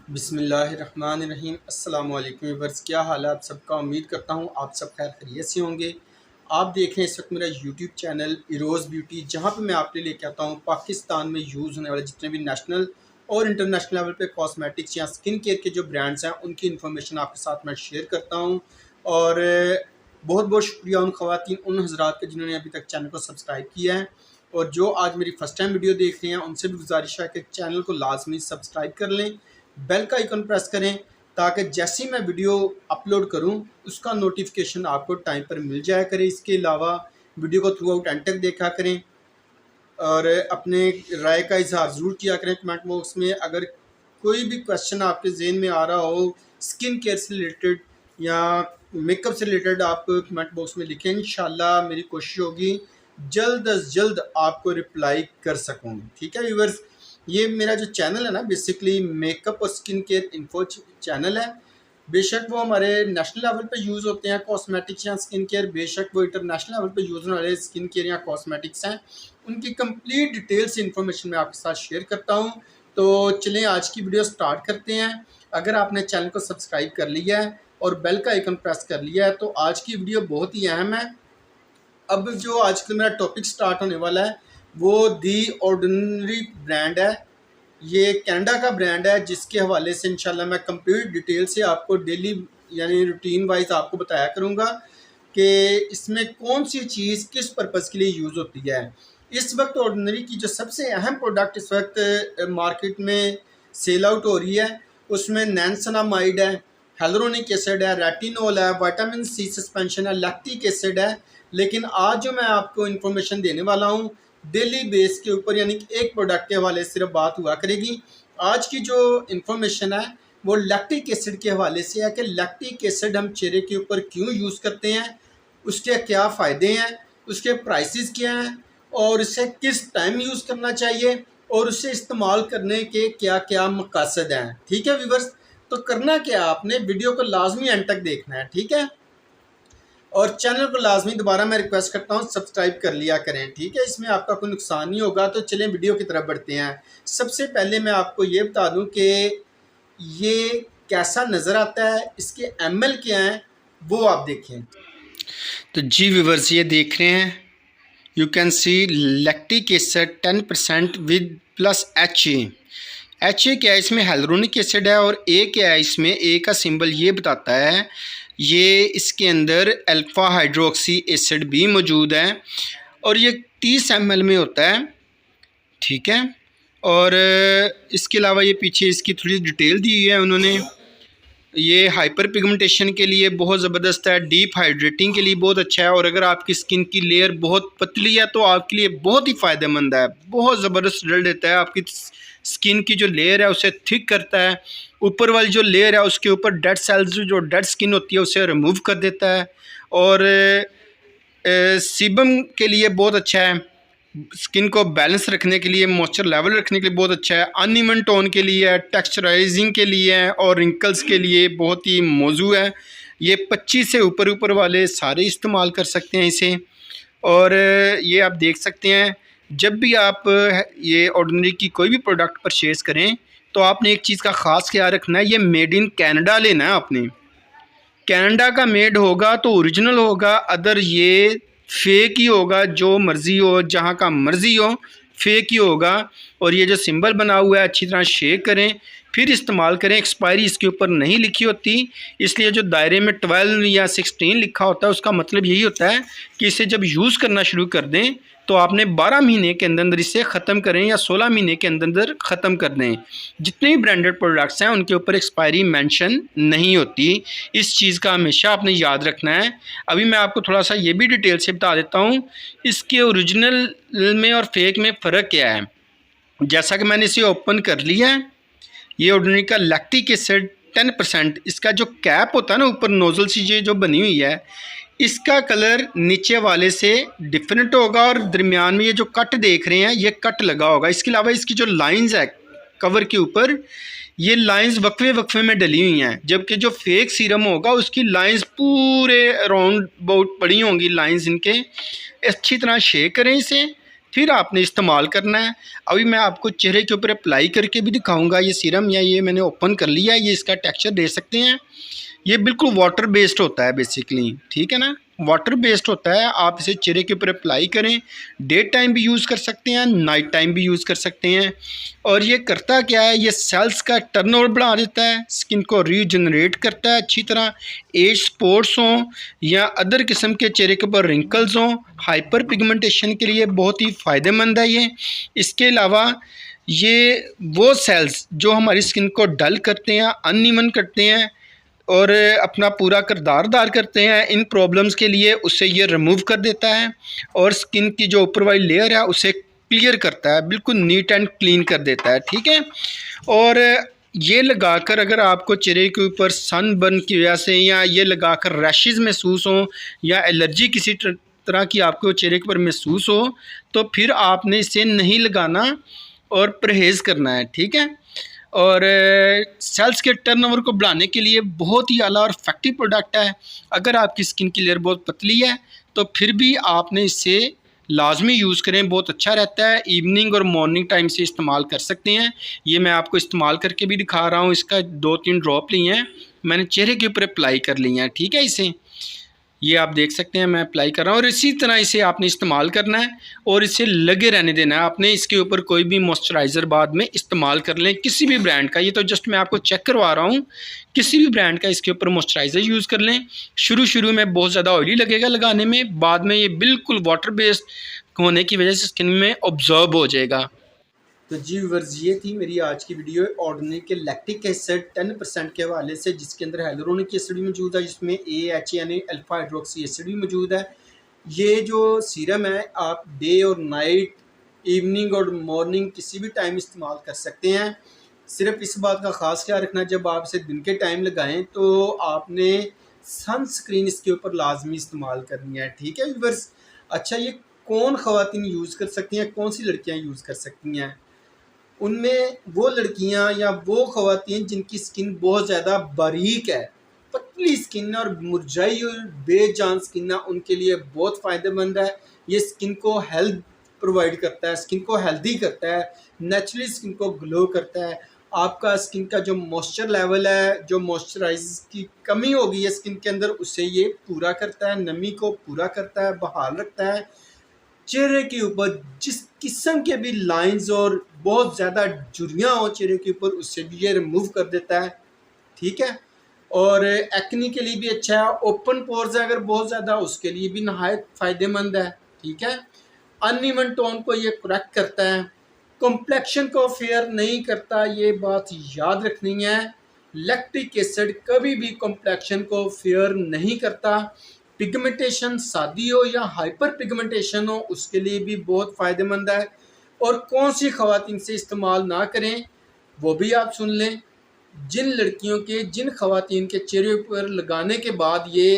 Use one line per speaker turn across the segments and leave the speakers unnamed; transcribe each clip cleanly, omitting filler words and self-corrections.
बिस्मिल्लाहिर्रहमानिर्रहीम। अस्सलाम वालेकुम व्यूअर्स, क्या हाल है आप सबका। उम्मीद करता हूँ आप सब खैर खैरियत से होंगे। आप देख रहे हैं इस वक्त मेरा यूट्यूब चैनल इरोज़ ब्यूटी, जहाँ पे मैं आपके लिए लेके आता हूँ पाकिस्तान में यूज़ होने वाले जितने भी नेशनल और इंटरनेशनल लेवल पे कॉस्मेटिक्स या स्किन केयर के जो ब्रांड्स हैं उनकी इन्फॉर्मेशन आपके साथ मैं शेयर करता हूँ। और बहुत बहुत शुक्रिया उन ख़वातीन उन हज़रात का जिन्होंने अभी तक चैनल को सब्सक्राइब किया है, और जो आज मेरी फ़र्स्ट टाइम वीडियो देख रहे हैं उनसे भी गुजारिश है कि चैनल को लाजमी सब्सक्राइब कर लें, बेल का आइकन प्रेस करें ताकि जैसे ही मैं वीडियो अपलोड करूं उसका नोटिफिकेशन आपको टाइम पर मिल जाया करे। इसके अलावा वीडियो को थ्रू आउट एंड तक देखा करें और अपने राय का इजहार ज़रूर किया करें कमेंट बॉक्स में। अगर कोई भी क्वेश्चन आपके जहन में आ रहा हो स्किन केयर से रिलेटेड या मेकअप से रिलेटेड, आप कमेंट बॉक्स में लिखें। इंशाल्लाह मेरी कोशिश होगी जल्द अज जल्द आपको रिप्लाई कर सकूँ। ठीक है व्यूअर्स, ये मेरा जो चैनल है ना बेसिकली मेकअप और स्किन केयर इन्फो चैनल है। बेशक वो हमारे नेशनल लेवल पे यूज़ होते हैं कॉस्मेटिक्स या स्किन केयर, बेशक वो इंटरनेशनल लेवल पे यूज़ होने वाले स्किन केयर या कॉस्मेटिक्स हैं, उनकी कंप्लीट डिटेल से इन्फॉर्मेशन मैं आपके साथ शेयर करता हूँ। तो चलें आज की वीडियो स्टार्ट करते हैं। अगर आपने चैनल को सब्सक्राइब कर लिया है और बेल का आइकन प्रेस कर लिया है तो आज की वीडियो बहुत ही अहम है। अब जो आजकल मेरा टॉपिक स्टार्ट होने वाला है वो दी ऑर्डिनरी ब्रांड है। ये कनाडा का ब्रांड है जिसके हवाले से इंशाल्लाह मैं कंप्लीट डिटेल से आपको डेली यानी रूटीन वाइज आपको बताया करूँगा कि इसमें कौन सी चीज़ किस पर्पज़ के लिए यूज़ होती है। इस वक्त ऑर्डिनरी की जो सबसे अहम प्रोडक्ट इस वक्त मार्केट में सेल आउट हो रही है उसमें नैनसनामाइड है, हेलुरोनिक एसिड है, रेटिनोल है, विटामिन सी सस्पेंशन है, लैक्टिक एसिड है। लेकिन आज जो मैं आपको इन्फॉर्मेशन देने वाला हूँ डेली बेस के ऊपर यानी कि एक प्रोडक्ट के हवाले से सिर्फ बात हुआ करेगी। आज की जो इन्फॉर्मेशन है वो लैक्टिक एसिड के हवाले से है कि लैक्टिक एसिड हम चेहरे के ऊपर क्यों यूज़ करते हैं, उसके क्या फ़ायदे हैं, उसके प्राइसेस क्या हैं और इसे किस टाइम यूज़ करना चाहिए और उसे इस्तेमाल करने के क्या क्या मकसद हैं। ठीक है व्यूअर्स, तो करना क्या, आपने वीडियो को लाजमी एंड तक देखना है। ठीक है, और चैनल को लाजमी दोबारा मैं रिक्वेस्ट करता हूँ सब्सक्राइब कर लिया करें। ठीक है, इसमें आपका कोई नुकसान नहीं होगा। तो चलें वीडियो की तरफ बढ़ते हैं। सबसे पहले मैं आपको ये बता दूं कि ये कैसा नज़र आता है, इसके एमएल क्या हैं वो आप देखें।
तो जी व्यूवर्स, ये देख रहे हैं, you can see lactic acid 10% with plus H A क्या है, इसमें हेलुरोनिक एसिड है। और ए क्या है, इसमें ए का सिंबल ये बताता है ये इसके अंदर अल्फ़ा हाइड्रोक्सी एसिड भी मौजूद है और ये 30 ml में होता है। ठीक है, और इसके अलावा ये पीछे इसकी थोड़ी डिटेल दी है उन्होंने। ये हाइपर पिगमेंटेशन के लिए बहुत ज़बरदस्त है, डीप हाइड्रेटिंग के लिए बहुत अच्छा है, और अगर आपकी स्किन की लेयर बहुत पतली है तो आपके लिए बहुत ही फ़ायदेमंद है। बहुत ज़बरदस्त रिजल्ट देता है, आपकी स्किन की जो लेयर है उसे थिक करता है, ऊपर वाली जो लेयर है उसके ऊपर डेड सेल्स जो डेड स्किन होती है उसे रिमूव कर देता है, और सीबम के लिए बहुत अच्छा है, स्किन को बैलेंस रखने के लिए, मॉइस्चर लेवल रखने के लिए बहुत अच्छा है, अनइवन टोन के लिए है, टेक्सचराइजिंग के लिए है और रिंकल्स के लिए बहुत ही मौजू है। ये 25 से ऊपर वाले सारे इस्तेमाल कर सकते हैं इसे। और ये आप देख सकते हैं, जब भी आप ये ऑर्डिनरी की कोई भी प्रोडक्ट परचेज़ करें तो आपने एक चीज़ का ख़ास ख्याल रखना है, ये मेड इन कनाडा लेना है आपने। कनाडा का मेड होगा तो ओरिजिनल होगा, अदर ये फेक ही होगा, जो मर्ज़ी हो जहाँ का मर्ज़ी हो फेक ही होगा। और ये जो सिंबल बना हुआ है अच्छी तरह शेक करें फिर इस्तेमाल करें। एक्सपायरी इसके ऊपर नहीं लिखी होती, इसलिए जो दायरे में 12 या 16 लिखा होता है उसका मतलब यही होता है कि इसे जब यूज़ करना शुरू कर दें तो आपने 12 महीने के अंदर अंदर इसे ख़त्म करें या 16 महीने के अंदर अंदर ख़त्म कर दें। जितने भी ब्रांडेड प्रोडक्ट्स हैं उनके ऊपर एक्सपायरी मेंशन नहीं होती, इस चीज़ का हमेशा आपने याद रखना है। अभी मैं आपको थोड़ा सा ये भी डिटेल से बता देता हूँ इसके ओरिजिनल में और फेक में फ़र्क क्या है। जैसा कि मैंने इसे ओपन कर लिया है, ये ऑर्डिनरी का लैक्टिक एसिड 10%, इसका जो कैप होता है ना ऊपर नोज़ल सी ये जो बनी हुई है, इसका कलर नीचे वाले से डिफरेंट होगा और दरमियान में ये जो कट देख रहे हैं ये कट लगा होगा। इसके अलावा इसकी जो लाइंस है कवर के ऊपर, ये लाइंस वक्फे वक्फे में डली हुई हैं, जबकि जो फेक सीरम होगा उसकी लाइंस पूरे राउंड बहुत बड़ी होंगी लाइंस इनके। अच्छी तरह शेक करें इसे, फिर आपने इस्तेमाल करना है। अभी मैं आपको चेहरे के ऊपर अप्लाई करके भी दिखाऊंगा। ये सीरम या ये मैंने ओपन कर लिया है, ये इसका टेक्सचर दे सकते हैं। ये बिल्कुल वाटर बेस्ड होता है बेसिकली, ठीक है ना, वाटर बेस्ड होता है। आप इसे चेहरे के ऊपर अप्लाई करें, डे टाइम भी यूज़ कर सकते हैं, नाइट टाइम भी यूज़ कर सकते हैं। और ये करता क्या है, ये सेल्स का टर्नओवर बढ़ा देता है, स्किन को रीजनरेट करता है अच्छी तरह। एज स्पॉट्स हों या अदर किस्म के चेहरे के ऊपर रिंकल्स हों, हाइपर पिगमेंटेशन के लिए बहुत ही फ़ायदेमंद है ये। इसके अलावा ये वो सेल्स जो हमारी स्किन को डल करते हैं, अनइवन करते हैं और अपना पूरा किरदार अदा करते हैं इन प्रॉब्लम्स के लिए, उससे ये रिमूव कर देता है। और स्किन की जो ऊपर वाली लेयर है उसे क्लियर करता है, बिल्कुल नीट एंड क्लीन कर देता है, ठीक है। और ये लगाकर अगर आपको चेहरे के ऊपर सनबर्न की वजह से या ये लगाकर रैशेज़ महसूस हों या एलर्जी किसी तरह की आपको चेहरे के ऊपर महसूस हो, तो फिर आपने इसे नहीं लगाना और परहेज़ करना है, ठीक है। और सेल्स के टर्नओवर को बढ़ाने के लिए बहुत ही आला और इफेक्टिव प्रोडक्ट है। अगर आपकी स्किन की लेयर बहुत पतली है तो फिर भी आपने इसे लाजमी यूज़ करें, बहुत अच्छा रहता है। इवनिंग और मॉर्निंग टाइम से इस्तेमाल कर सकते हैं। ये मैं आपको इस्तेमाल करके भी दिखा रहा हूँ। इसका 2-3 ड्रॉप लिए हैं, मैंने चेहरे के ऊपर अप्लाई कर लिए हैं, ठीक है। इसे ये आप देख सकते हैं मैं अप्लाई कर रहा हूँ और इसी तरह इसे आपने इस्तेमाल करना है और इसे लगे रहने देना है आपने। इसके ऊपर कोई भी मॉइस्चराइज़र बाद में इस्तेमाल कर लें, किसी भी ब्रांड का। ये तो जस्ट मैं आपको चेक करवा रहा हूँ, किसी भी ब्रांड का इसके ऊपर मॉइस्चराइज़र यूज़ कर लें। शुरू में बहुत ज़्यादा ऑयली लगेगा लगाने में, बाद में ये बिल्कुल वाटर बेस्ड होने की वजह से स्किन में ऑब्जॉर्ब हो जाएगा।
तो जी व्यूअर्स, ये थी मेरी आज की वीडियो ऑर्डिनरी के लैक्टिक एसिड 10% के हवाले से, जिसके अंदर हेलुरोनिक एसिड भी मौजूद है, जिसमें AHA यानी अल्फा हाइड्रोक्सी एसिड भी मौजूद है। ये जो सीरम है आप डे और नाइट, इवनिंग और मॉर्निंग किसी भी टाइम इस्तेमाल कर सकते हैं। सिर्फ इस बात का ख़ास ख्याल रखना, जब आप इसे दिन के टाइम लगाएं तो आपने सनस्क्रीन इसके ऊपर लाजमी इस्तेमाल करनी है, ठीक है व्यूअर्स। अच्छा, ये कौन ख़वातीन यूज़ कर सकती हैं, कौन सी लड़कियाँ यूज़ कर सकती हैं? उनमें वो लड़कियां या वो ख़वातीन जिनकी स्किन बहुत ज़्यादा बारीक है, पतली स्किन और मुरझाई और बेजान स्किन है, उनके लिए बहुत फ़ायदेमंद है। ये स्किन को हेल्थ प्रोवाइड करता है, स्किन को हेल्दी करता है, नेचुरली स्किन को ग्लो करता है। आपका स्किन का जो मॉइस्चर लेवल है, जो मॉइस्चराइज की कमी हो गई है स्किन के अंदर, उसे ये पूरा करता है, नमी को पूरा करता है, बहाल रखता है। चेहरे के ऊपर जिस किस्म के भी लाइंस और बहुत ज़्यादा झुर्रियाँ हो चेहरे के ऊपर, उससे भी ये रिमूव कर देता है, ठीक है। और एक्नी के लिए भी अच्छा है। ओपन पोर्स है अगर बहुत ज़्यादा, उसके लिए भी नहायत फ़ायदेमंद है, ठीक है। अनइवन टोन को ये करेक्ट करता है, कॉम्प्लेक्शन को फेयर नहीं करता, ये बात याद रखनी है। लैक्टिक एसिड कभी भी कॉम्प्लेक्शन को फेयर नहीं करता। पिगमेंटेशन सादी हो या हाइपर पिगमेंटेशन हो, उसके लिए भी बहुत फ़ायदेमंद है। और कौन सी ख़वातीन से इस्तेमाल ना करें वो भी आप सुन लें। जिन ख़वातीन के चेहरे पर लगाने के बाद ये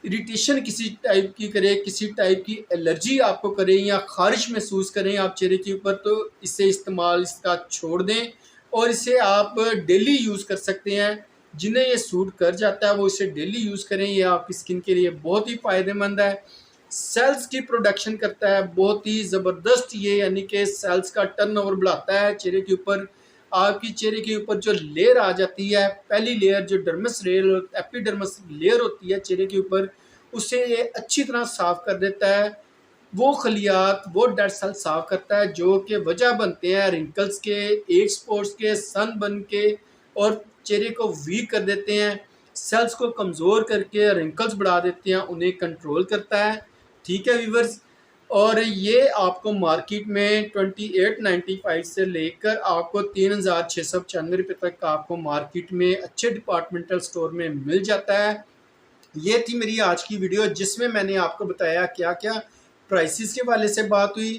इरिटेशन किसी टाइप की करे, किसी टाइप की एलर्जी आपको करे या ख़ारिश महसूस करें आप चेहरे के ऊपर, तो इसे इस्तेमाल इसका छोड़ दें और इसे आप डेली यूज़ कर सकते हैं। जिन्हें ये सूट कर जाता है वो इसे डेली यूज़ करें, ये आपकी स्किन के लिए बहुत ही फ़ायदेमंद है। सेल्स की प्रोडक्शन करता है बहुत ही ज़बरदस्त ये, यानी कि सेल्स का टर्नओवर बढ़ाता है चेहरे के ऊपर। आपकी चेहरे के ऊपर जो लेयर आ जाती है, पहली लेयर जो डर्मस लेयर और एपिडर्मस लेयर होती है चेहरे के ऊपर, उसे ये अच्छी तरह साफ़ कर देता है। वो खलियात, वो डेड सेल साफ़ करता है जो कि वजह बनते हैं रिंकल्स के, एज स्पॉट्स के, सनबर्न के, और चेहरे को वीक कर देते हैं, सेल्स को कमज़ोर करके रिंकल्स बढ़ा देते हैं, उन्हें कंट्रोल करता है, ठीक है व्यूअर्स। और ये आपको मार्केट में 2895 से लेकर आपको 3695 रुपये तक आपको मार्केट में अच्छे डिपार्टमेंटल स्टोर में मिल जाता है। ये थी मेरी आज की वीडियो, जिसमें मैंने आपको बताया क्या क्या प्राइसेस के वाले से बात हुई,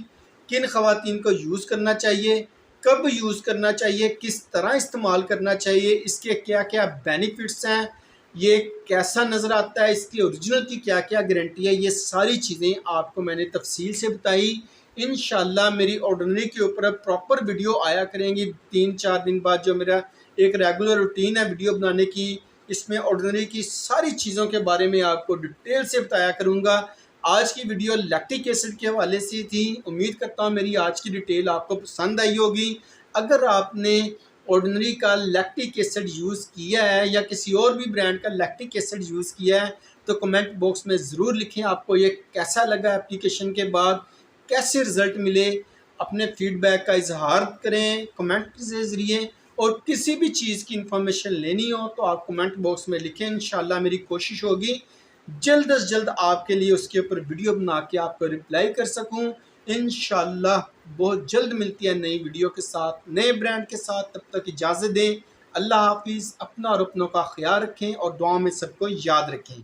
किन ख़वातीन को यूज़ करना चाहिए, कब यूज़ करना चाहिए, किस तरह इस्तेमाल करना चाहिए, इसके क्या क्या बेनिफिट्स हैं, ये कैसा नज़र आता है, इसकी ओरिजिनल की क्या क्या गारंटी है, ये सारी चीज़ें आपको मैंने तफसील से बताई। इंशाल्लाह मेरी ऑर्डिनरी के ऊपर प्रॉपर वीडियो आया करेंगी 3-4 दिन बाद। जो मेरा एक रेगुलर रूटीन है वीडियो बनाने की, इसमें ऑर्डिनरी की सारी चीज़ों के बारे में आपको डिटेल से बताया करूँगा। आज की वीडियो लैक्टिक एसिड के हवाले से थी। उम्मीद करता हूँ मेरी आज की डिटेल आपको पसंद आई होगी। अगर आपने ऑर्डिनरी का लैक्टिक एसिड यूज़ किया है या किसी और भी ब्रांड का लैक्टिक एसिड यूज़ किया है तो कमेंट बॉक्स में ज़रूर लिखें आपको ये कैसा लगा। एप्लीकेशन के बाद कैसे रिज़ल्ट मिले, अपने फीडबैक का इजहार करें कमेंट के ज़रिए। और किसी भी चीज़ की इंफॉर्मेशन लेनी हो तो आप कमेंट बॉक्स में लिखें। इंशाल्लाह मेरी कोशिश होगी जल्द से जल्द आपके लिए उसके ऊपर वीडियो बना के आपको रिप्लाई कर सकूं। इंशाल्लाह बहुत जल्द मिलती है नई वीडियो के साथ, नए ब्रांड के साथ। तब तक इजाज़त दें। अल्लाह हाफिज़। अपना और अपनों का ख्याल रखें और दुआ में सबको याद रखें।